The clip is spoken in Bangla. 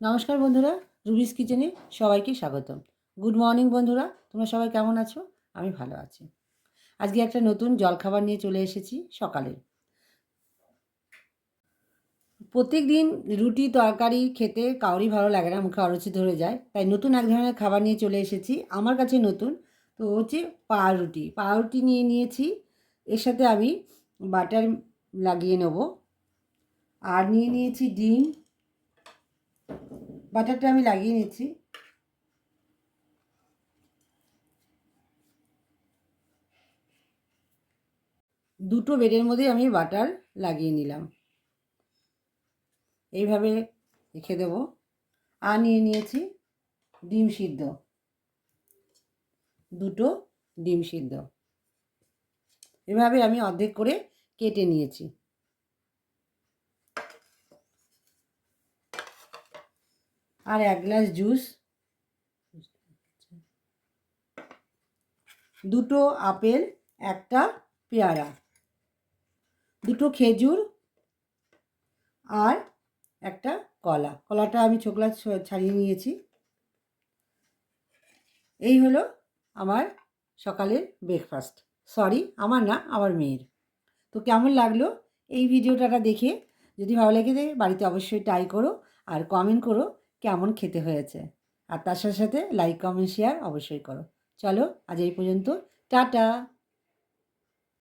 নমস্কার বন্ধুরা, রুবিস কিচেনে সবাইকে স্বাগতম। গুড মর্নিং বন্ধুরা, তোমরা সবাই কেমন আছো? আমি ভালো আছি। আজকে একটা নতুন জলখাবার নিয়ে চলে এসেছি সকালে। প্রত্যেক দিন রুটি তরকারি খেতে কারোরই ভালো লাগে না, মুখে অরুচি ধরে যায়। তাই নতুন এক ধরনের খাবার নিয়ে চলে এসেছি, আমার কাছে নতুন। তো হচ্ছে পাউরুটি। পাউরুটি নিয়ে নিয়েছি, এর সাথে আমি বাটার লাগিয়ে নেব। আর নিয়ে নিয়েছি ডিম, বাটারটা আমি লাগিয়ে নিচ্ছি। দুটো ব্রেডের মধ্যে আমি বাটার লাগিয়ে নিলাম, এইভাবে রেখে দেবো। আর নিয়ে নিয়েছি ডিম সিদ্ধ, দুটো ডিম সিদ্ধ এভাবে আমি অর্ধেক করে কেটে নিয়েছি। আর 1 গ্লাস জুস, দুটো আপেল, একটা পেয়ারা, দুটো খেজুর আর একটা কলা। কলাটা আমি ছোকলা ছাড়িয়ে নিয়েছি। এই হলো আমার সকালের ব্রেকফাস্ট। সরি, আমার না, আমার মেয়ের। তো কেমন লাগলো এই ভিডিওটা দেখে? যদি ভালো লেগে থাকে বাড়িতে অবশ্যই ট্রাই করো আর কমেন্ট করো কেমন খেতে হয়েছে। আর তার সাথে সাথে লাইক কমেন্ট শেয়ার অবশ্যই করো। চলো আজ এই পর্যন্ত, টাটা।